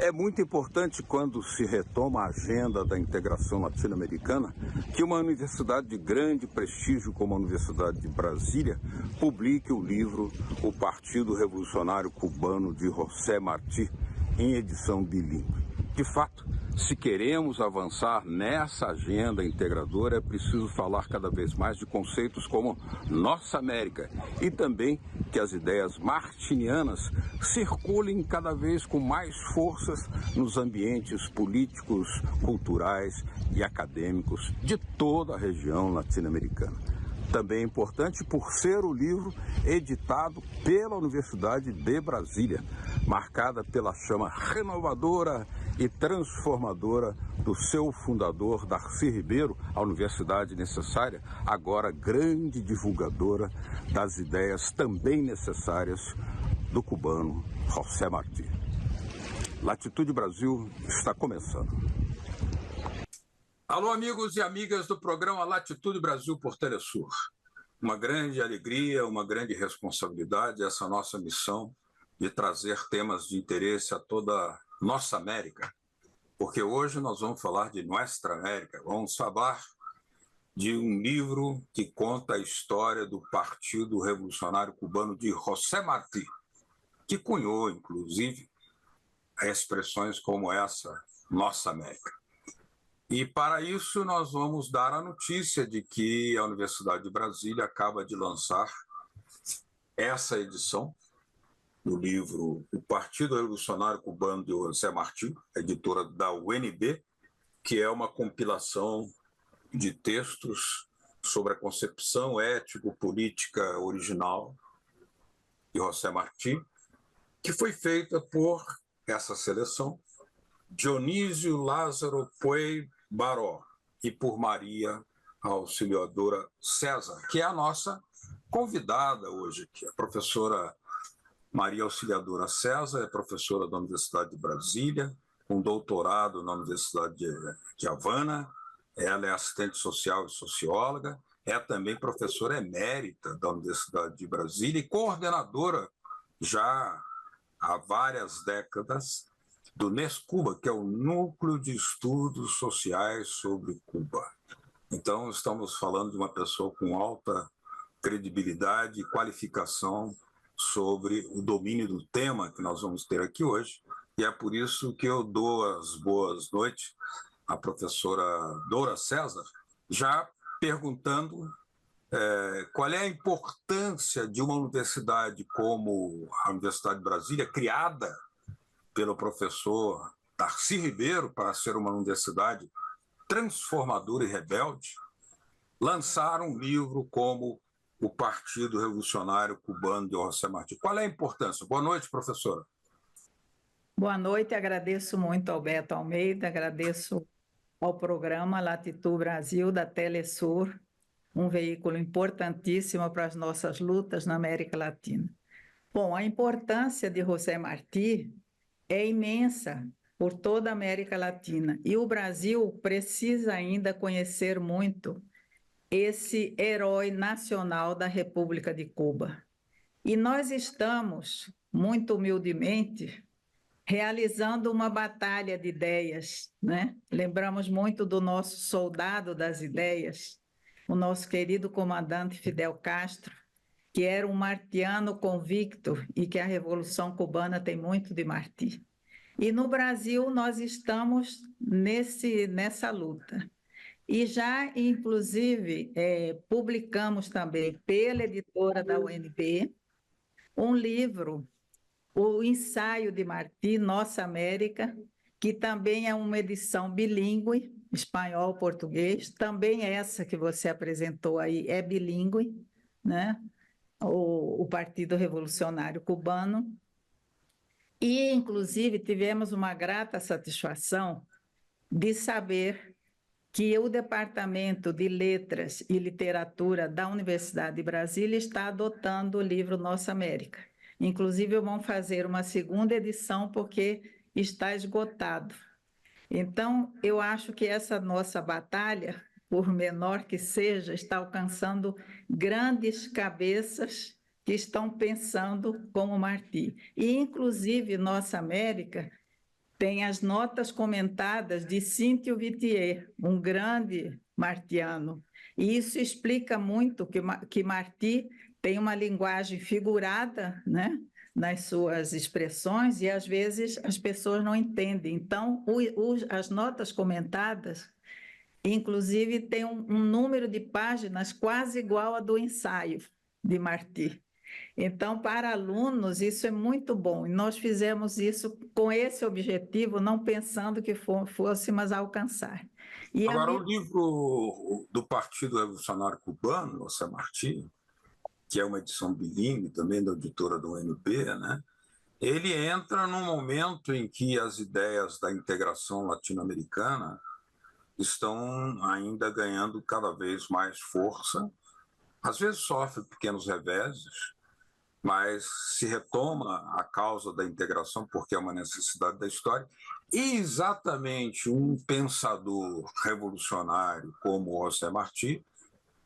É muito importante, quando se retoma a agenda da integração latino-americana, que uma universidade de grande prestígio como a Universidade de Brasília publique o livro O Partido Revolucionário Cubano de José Martí, em edição bilíngue. De fato, se queremos avançar nessa agenda integradora, é preciso falar cada vez mais de conceitos como Nossa América e também que as ideias martinianas circulem cada vez com mais forças nos ambientes políticos, culturais e acadêmicos de toda a região latino-americana. Também é importante por ser o livro editado pela Universidade de Brasília, marcada pela chama renovadora e transformadora do seu fundador, Darcy Ribeiro, a universidade necessária, agora grande divulgadora das ideias também necessárias do cubano José Martí. Latitude Brasil está começando. Alô, amigos e amigas do programa Latitude Brasil por Telesur. Uma grande alegria, uma grande responsabilidade essa nossa missão de trazer temas de interesse a toda nossa América, porque hoje nós vamos falar de Nuestra América, vamos falar de um livro que conta a história do Partido Revolucionário Cubano de José Martí, que cunhou, inclusive, expressões como essa, Nossa América. E, para isso, nós vamos dar a notícia de que a Universidade de Brasília acaba de lançar essa edição do livro O Partido Revolucionário Cubano de José Martí, editora da UNB, que é uma compilação de textos sobre a concepção ético-política original de José Martí, que foi feita por essa seleção, Dionísio Lázaro Puey Baró, e por Maria Auxiliadora César, que é a nossa convidada hoje aqui. A professora Maria Auxiliadora César é professora da Universidade de Brasília, com doutorado na Universidade de Havana. Ela é assistente social e socióloga, é também professora emérita da Universidade de Brasília e coordenadora já há várias décadas do NESCUBA, que é o Núcleo de Estudos Sociais sobre Cuba. Então, estamos falando de uma pessoa com alta credibilidade e qualificação sobre o domínio do tema que nós vamos ter aqui hoje, e é por isso que eu dou as boas noites à professora Dora César, já perguntando qual é a importância de uma universidade como a Universidade de Brasília, criada pelo professor Darcy Ribeiro para ser uma universidade transformadora e rebelde, lançar um livro como O Partido Revolucionário Cubano de José Martí. Qual é a importância? Boa noite, professora. Boa noite, agradeço muito ao Beto Almeida, agradeço ao programa Latitude Brasil da Telesur, um veículo importantíssimo para as nossas lutas na América Latina. Bom, a importância de José Martí é imensa por toda a América Latina, e o Brasil precisa ainda conhecer muito esse herói nacional da República de Cuba. E nós estamos, muito humildemente, realizando uma batalha de ideias, né? Lembramos muito do nosso soldado das ideias, o nosso querido comandante Fidel Castro, que era um martiano convicto e que a Revolução Cubana tem muito de Martí. E no Brasil nós estamos nessa luta. E já, inclusive, publicamos também pela editora da UNB um livro, O Ensaio de Martí, Nossa América, que também é uma edição bilíngue, espanhol-português, também essa que você apresentou aí é bilíngue, né? O Partido Revolucionário Cubano. E, inclusive, tivemos uma grata satisfação de saber que o Departamento de Letras e Literatura da Universidade de Brasília está adotando o livro Nossa América. Inclusive, vão fazer uma segunda edição porque está esgotado. Então, eu acho que essa nossa batalha, por menor que seja, está alcançando grandes cabeças que estão pensando como Martí. E, inclusive, Nossa América tem as notas comentadas de Cínthio Vitier, um grande martiano. E isso explica muito que Martí tem uma linguagem figurada, né, nas suas expressões, e às vezes as pessoas não entendem. Então, as notas comentadas, inclusive, tem um número de páginas quase igual a do ensaio de Martí. Então, para alunos, isso é muito bom. E nós fizemos isso com esse objetivo, não pensando que fôssemos alcançar. E Agora, o livro do Partido Revolucionário Cubano, José Martí, que é uma edição bilíngue também da editora do UNB, né? Ele entra num momento em que as ideias da integração latino-americana estão ainda ganhando cada vez mais força. Às vezes sofre pequenos reveses, mas se retoma a causa da integração porque é uma necessidade da história. E exatamente um pensador revolucionário como José Martí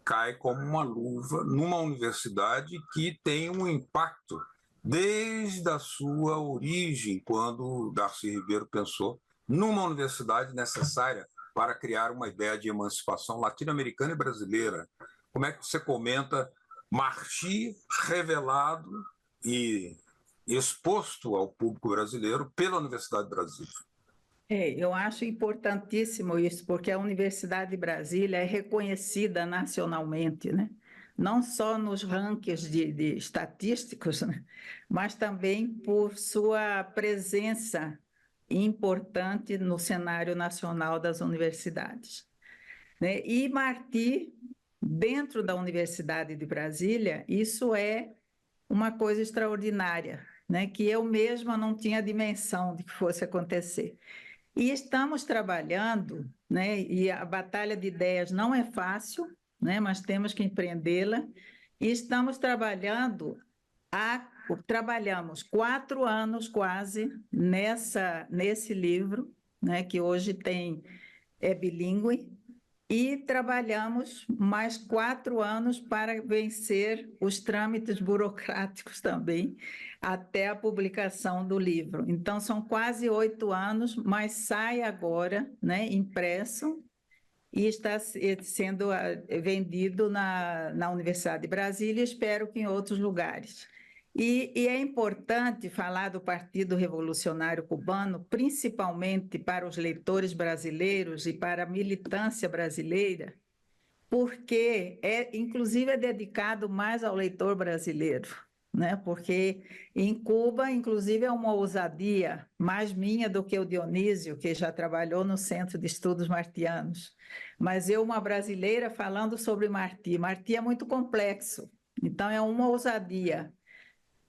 cai como uma luva numa universidade que tem um impacto desde a sua origem, quando Darcy Ribeiro pensou numa universidade necessária para criar uma ideia de emancipação latino-americana e brasileira. Como é que você comenta Martí revelado e exposto ao público brasileiro pela Universidade de Brasília? Eu acho importantíssimo isso, porque a Universidade de Brasília é reconhecida nacionalmente, né? Não só nos rankings de estatísticos, né? Mas também por sua presença importante no cenário nacional das universidades, né? E Martí, dentro da Universidade de Brasília, isso é uma coisa extraordinária, né? Que eu mesma não tinha dimensão de que fosse acontecer. E estamos trabalhando, né? E a batalha de ideias não é fácil, né? Mas temos que empreendê-la. E estamos trabalhamos 4 anos quase nesse livro, né? Que hoje é bilíngue, e trabalhamos mais 4 anos para vencer os trâmites burocráticos também, até a publicação do livro. Então, são quase 8 anos, mas sai agora, né, impresso, e está sendo vendido na Universidade de Brasília, espero que em outros lugares. E é importante falar do Partido Revolucionário Cubano, principalmente para os leitores brasileiros e para a militância brasileira, porque inclusive é dedicado mais ao leitor brasileiro, né? Porque em Cuba, inclusive, é uma ousadia mais minha do que o Dionísio, que já trabalhou no Centro de Estudos Martianos. Mas eu, uma brasileira, falando sobre Martí. Martí é muito complexo, então é uma ousadia.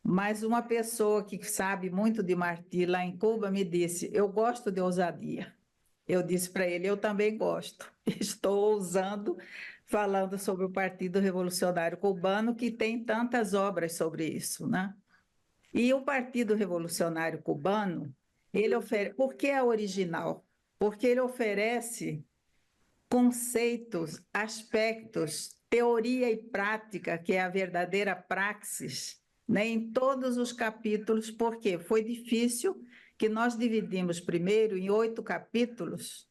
Mas uma pessoa que sabe muito de Martí lá em Cuba me disse: eu gosto de ousadia. Eu disse para ele: eu também gosto. Estou ousando, falando sobre o Partido Revolucionário Cubano, que tem tantas obras sobre isso, né? E o Partido Revolucionário Cubano, por que é original? Porque ele oferece conceitos, aspectos, teoria e prática, que é a verdadeira praxis, né, em todos os capítulos, porque foi difícil que nós dividimos primeiro em 8 capítulos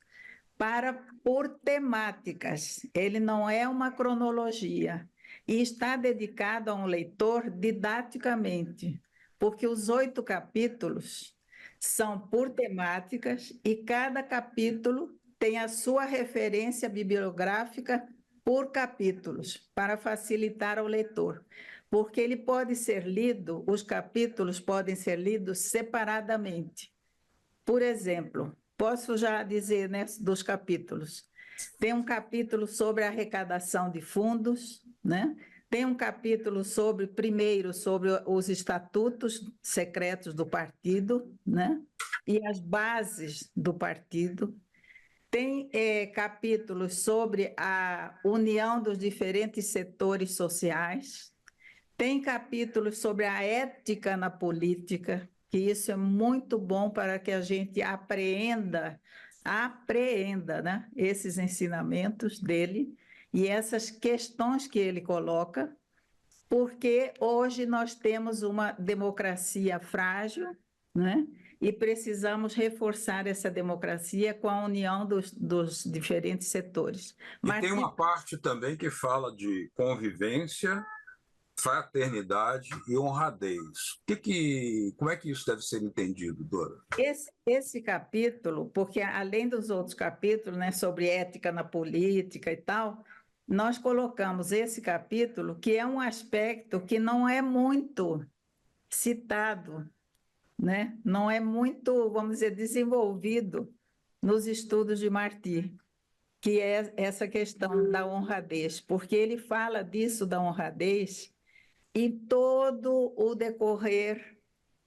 por temáticas. Ele não é uma cronologia e está dedicado a um leitor didaticamente, porque os 8 capítulos são por temáticas e cada capítulo tem a sua referência bibliográfica por capítulos, para facilitar ao leitor, porque ele pode ser lido, os capítulos podem ser lidos separadamente. Por exemplo, posso já dizer, né, dos capítulos. Tem um capítulo sobre a arrecadação de fundos, né? Tem um capítulo primeiro, sobre os estatutos secretos do partido, né? E as bases do partido. Tem capítulos sobre a união dos diferentes setores sociais. Tem capítulos sobre a ética na política, que isso é muito bom para que a gente apreenda, né, esses ensinamentos dele e essas questões que ele coloca, porque hoje nós temos uma democracia frágil, né? e precisamos reforçar essa democracia com a união dos diferentes setores. E tem uma parte também que fala de convivência, fraternidade e honradez. Como é que isso deve ser entendido, Dora? Esse capítulo, porque além dos outros capítulos, né, sobre ética na política e tal, nós colocamos esse capítulo, que é um aspecto que não é muito citado, né? Não é muito, vamos dizer, desenvolvido nos estudos de Martí, que é essa questão da honradez, porque ele fala disso da honradez em todo o decorrer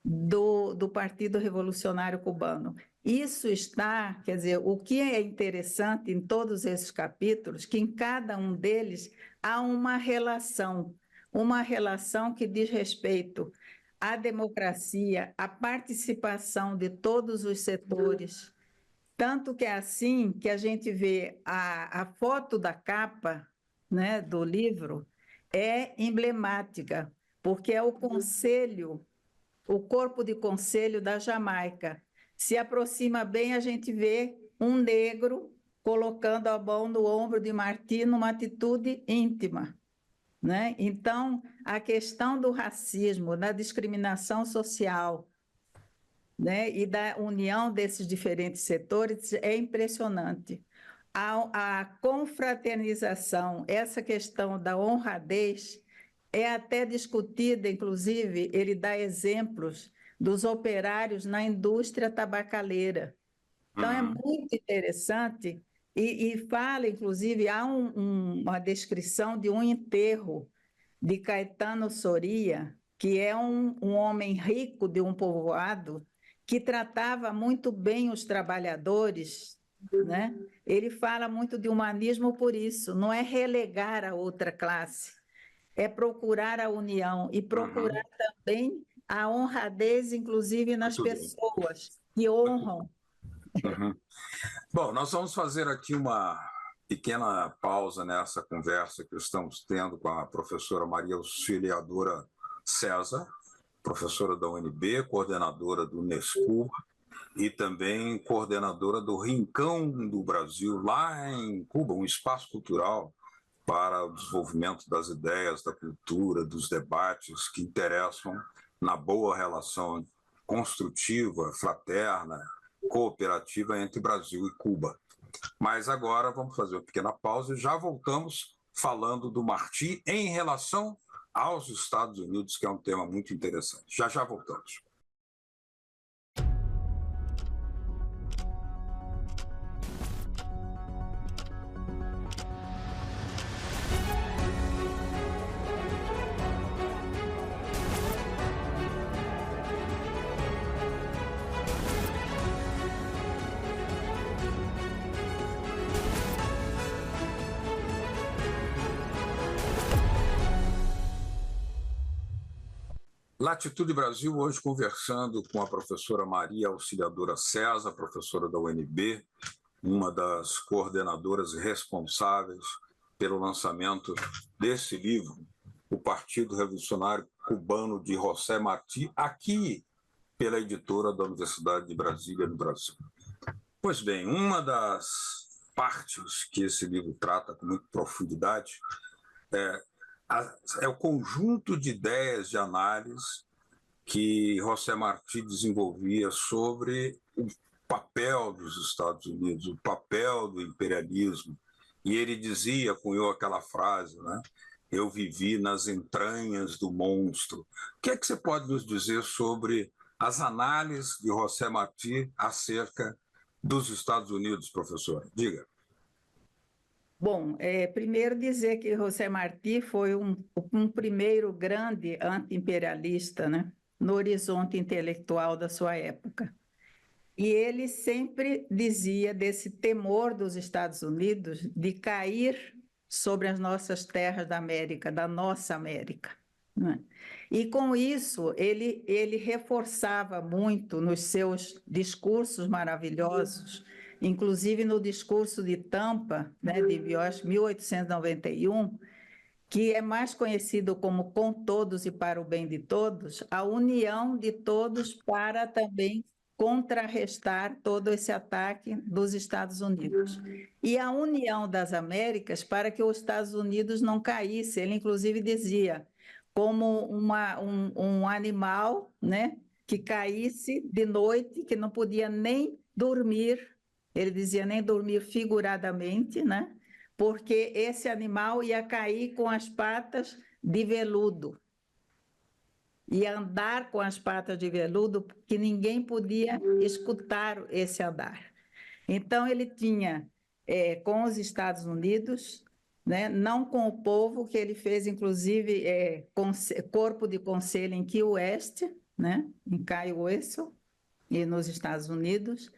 do Partido Revolucionário Cubano. Isso está, quer dizer, o que é interessante em todos esses capítulos, que em cada um deles há uma relação que diz respeito à democracia, à participação de todos os setores, tanto que é assim que a gente vê a foto da capa, né, do livro, é emblemática, porque é o conselho, o corpo de conselho da Jamaica. Se aproxima bem, a gente vê um negro colocando a mão no ombro de Martí numa atitude íntima, né? Então, a questão do racismo, da discriminação social, né, e da união desses diferentes setores é impressionante. A confraternização, essa questão da honradez, é até discutida, inclusive, ele dá exemplos dos operários na indústria tabacaleira. Então, é muito interessante e fala, inclusive, há uma descrição de um enterro de Caetano Soria, que é um homem rico de um povoado que tratava muito bem os trabalhadores, né? Ele fala muito de humanismo por isso, não é relegar a outra classe, é procurar a união e procurar também a honradez, inclusive nas pessoas que honram. Bom, nós vamos fazer aqui uma pequena pausa nessa conversa que estamos tendo com a professora Maria Auxiliadora César, professora da UNB, coordenadora do Unesco e também coordenadora do Rincão do Brasil, lá em Cuba, um espaço cultural para o desenvolvimento das ideias, da cultura, dos debates que interessam na boa relação construtiva, fraterna, cooperativa entre Brasil e Cuba. Mas agora vamos fazer uma pequena pausa e já voltamos falando do Martí em relação aos Estados Unidos, que é um tema muito interessante. Já voltamos. Latitude Brasil, hoje conversando com a professora Maria Auxiliadora César, professora da UNB, uma das coordenadoras responsáveis pelo lançamento desse livro, O Partido Revolucionário Cubano de José Martí, aqui pela editora da Universidade de Brasília, no Brasil. Pois bem, uma das partes que esse livro trata com muita profundidade é o conjunto de ideias de análise que José Martí desenvolvia sobre o papel dos Estados Unidos, o papel do imperialismo. E ele dizia, cunhou aquela frase, né? Eu vivi nas entranhas do monstro. O que é que você pode nos dizer sobre as análises de José Martí acerca dos Estados Unidos, professor? Diga. Bom, primeiro dizer que José Martí foi um primeiro grande anti-imperialista, né, no horizonte intelectual da sua época. E ele sempre dizia desse temor dos Estados Unidos de cair sobre as nossas terras da América, da nossa América, né? E com isso ele reforçava muito nos seus discursos maravilhosos, inclusive no discurso de Tampa, né, de 1891, que é mais conhecido como Com Todos e para o Bem de Todos, a união de todos para também contrarrestar todo esse ataque dos Estados Unidos. E a União das Américas para que os Estados Unidos não caísse. Ele, inclusive, dizia como um animal, né, que caísse de noite, que não podia nem dormir, ele dizia nem dormir figuradamente, né, porque esse animal ia cair com as patas de veludo. E andar com as patas de veludo, que ninguém podia escutar esse andar. Então, ele tinha com os Estados Unidos, né, não com o povo, que ele fez, inclusive, corpo de conselho em Key West, né, em Key West, e nos Estados Unidos,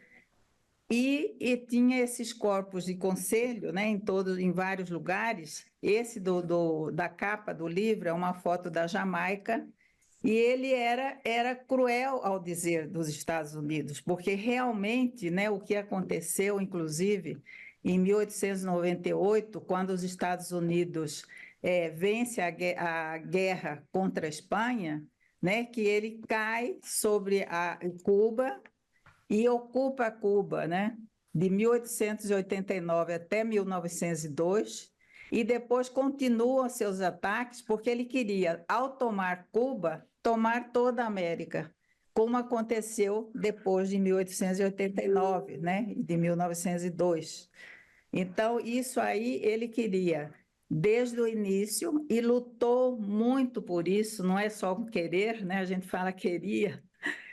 e tinha esses corpos de conselho, né, em vários lugares. Esse da capa do livro é uma foto da Jamaica, e ele era cruel ao dizer dos Estados Unidos, porque realmente, né, o que aconteceu, inclusive, em 1898, quando os Estados Unidos vence a guerra contra a Espanha, né, que ele cai sobre Cuba e ocupa Cuba, né, de 1889 até 1902, e depois continuam seus ataques, porque ele queria, ao tomar Cuba, tomar toda a América, como aconteceu depois de 1889, né, e de 1902. Então, isso aí ele queria desde o início e lutou muito por isso, não é só querer, né? A gente fala queria,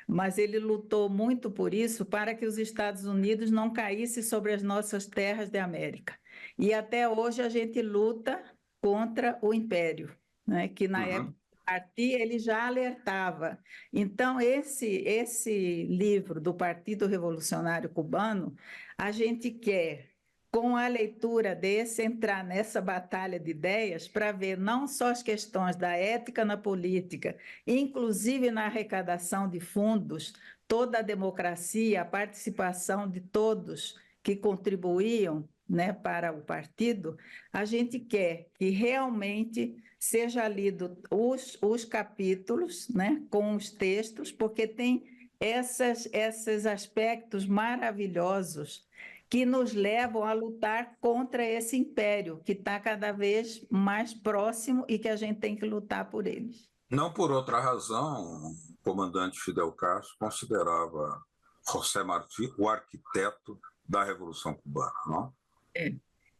mas ele lutou muito por isso para que os Estados Unidos não caíssem sobre as nossas terras de América. E até hoje a gente luta contra o Império, né? Que na época Martí ele já alertava. Então, esse livro do Partido Revolucionário Cubano, a gente quer, com a leitura desse, entrar nessa batalha de ideias para ver não só as questões da ética na política, inclusive na arrecadação de fundos, toda a democracia, a participação de todos que contribuíam, né, para o partido. A gente quer que realmente seja lido os capítulos, né, com os textos, porque tem esses aspectos maravilhosos que nos levam a lutar contra esse império que está cada vez mais próximo e que a gente tem que lutar por eles. Não por outra razão, o comandante Fidel Castro considerava José Martí o arquiteto da Revolução Cubana, não?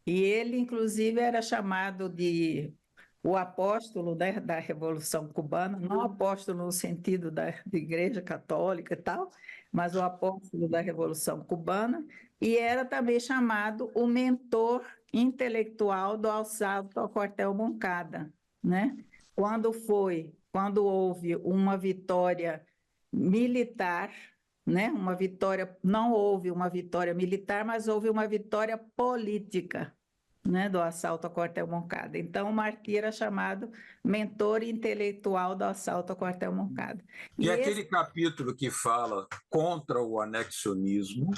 E ele, inclusive, era chamado de o apóstolo, né, da Revolução Cubana, não apóstolo no sentido da Igreja Católica e tal, mas o apóstolo da Revolução Cubana, e era também chamado o mentor intelectual do assalto ao quartel Moncada, né? Quando houve uma vitória militar, né? Não houve uma vitória militar, mas houve uma vitória política, né, do assalto ao quartel Moncada. Então, o Martí era chamado mentor intelectual do assalto ao quartel Moncada. E aquele capítulo que fala contra o anexionismo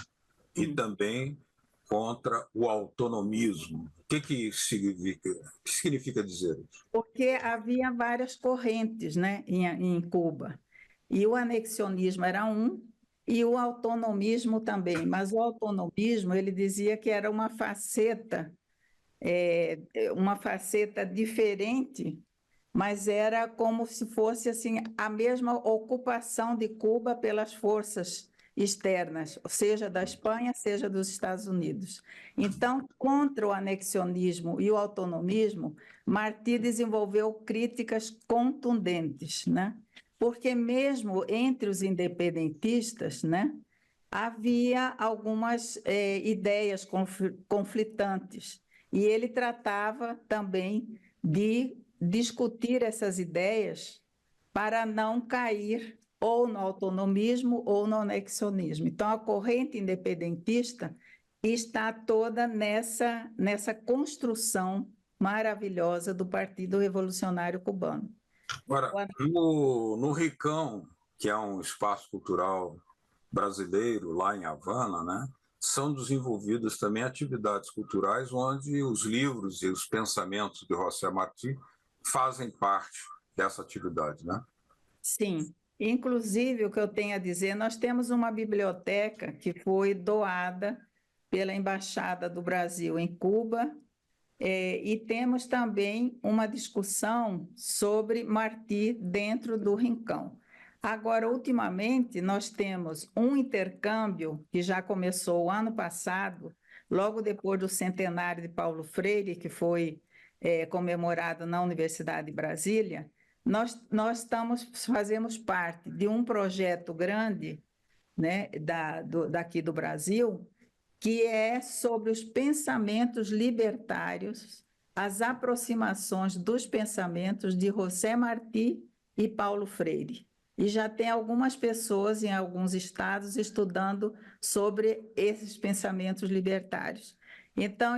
e também contra o autonomismo. O que significa dizer isso? Porque havia várias correntes, né, em Cuba. E o anexionismo era um, e o autonomismo também. Mas o autonomismo, ele dizia que era uma faceta diferente, mas era como se fosse assim a mesma ocupação de Cuba pelas forças externas, seja da Espanha, seja dos Estados Unidos. Então, contra o anexionismo e o autonomismo, Martí desenvolveu críticas contundentes, né? Porque mesmo entre os independentistas, né, havia algumas ideias conflitantes. E ele tratava também de discutir essas ideias para não cair ou no autonomismo ou no anexionismo. Então, a corrente independentista está toda nessa construção maravilhosa do Partido Revolucionário Cubano. Agora, no Ricão, que é um espaço cultural brasileiro lá em Havana, né, são desenvolvidas também atividades culturais onde os livros e os pensamentos de José Martí fazem parte dessa atividade, né? Sim. Inclusive, o que eu tenho a dizer, nós temos uma biblioteca que foi doada pela Embaixada do Brasil em Cuba, e temos também uma discussão sobre Martí dentro do Rincão. Agora, ultimamente, nós temos um intercâmbio que já começou o ano passado, logo depois do centenário de Paulo Freire, que foi comemorado na Universidade de Brasília. Nós fazemos parte de um projeto grande, né, daqui do Brasil, que é sobre os pensamentos libertários, as aproximações dos pensamentos de José Martí e Paulo Freire. E já tem algumas pessoas em alguns estados estudando sobre esses pensamentos libertários. Então,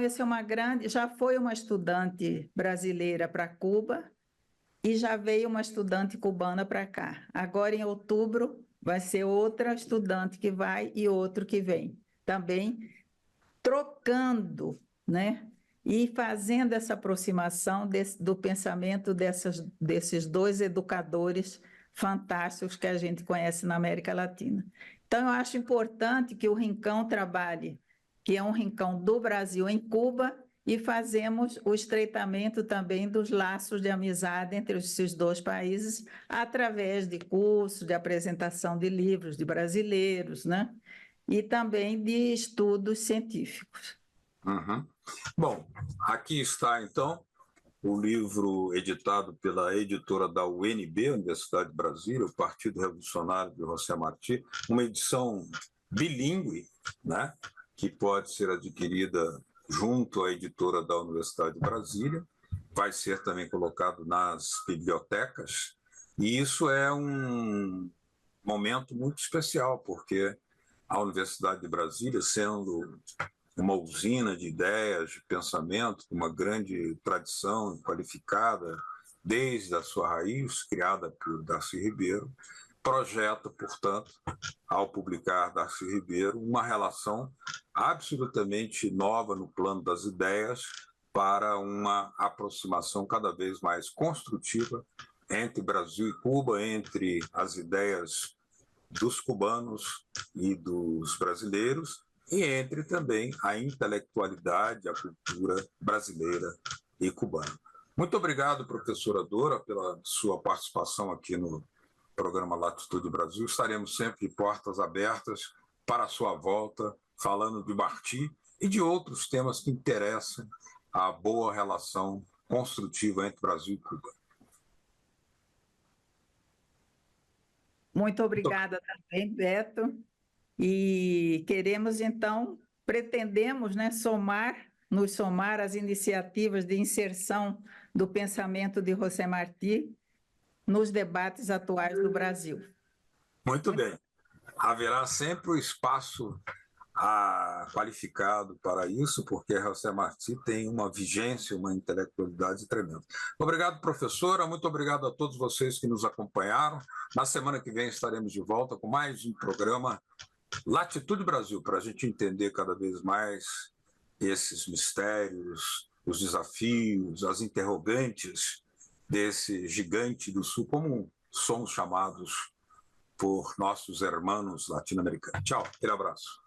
já foi uma estudante brasileira para Cuba e já veio uma estudante cubana para cá. Agora, em outubro, vai ser outra estudante que vai e outro que vem. Também trocando, né? E fazendo essa aproximação do pensamento desses dois educadores fantásticos que a gente conhece na América Latina. Então, eu acho importante que o Rincão trabalhe, que é um Rincão do Brasil em Cuba, e fazemos o estreitamento também dos laços de amizade entre esses dois países, através de cursos, de apresentação de livros de brasileiros, né? E também de estudos científicos. Uhum. Bom, aqui está, então, o livro editado pela editora da UNB, Universidade de Brasília, o Partido Revolucionário de José Martí, uma edição bilíngue, né, que pode ser adquirida junto à editora da Universidade de Brasília, vai ser também colocado nas bibliotecas, e isso é um momento muito especial, porque a Universidade de Brasília, sendo uma usina de ideias, de pensamento, uma grande tradição qualificada desde a sua raiz, criada por Darcy Ribeiro, projeta, portanto, ao publicar Darcy Ribeiro, uma relação absolutamente nova no plano das ideias para uma aproximação cada vez mais construtiva entre Brasil e Cuba, entre as ideias dos cubanos e dos brasileiros, e entre também a intelectualidade, a cultura brasileira e cubana. Muito obrigado, professora Dora, pela sua participação aqui no programa Latitude Brasil. Estaremos sempre de portas abertas para a sua volta, falando de Martí e de outros temas que interessam a boa relação construtiva entre Brasil e Cuba. Muito obrigada também, Beto. E queremos, então, pretendemos, né, nos somar às iniciativas de inserção do pensamento de José Martí nos debates atuais do Brasil. Muito bem. Haverá sempre o espaço qualificado para isso, porque José Martí tem uma vigência, uma intelectualidade tremenda. Obrigado, professora, muito obrigado a todos vocês que nos acompanharam. Na semana que vem estaremos de volta com mais um programa Latitude Brasil, para a gente entender cada vez mais esses mistérios, os desafios, as interrogantes desse gigante do Sul, como somos chamados por nossos irmãos latino-americanos. Tchau, aquele abraço.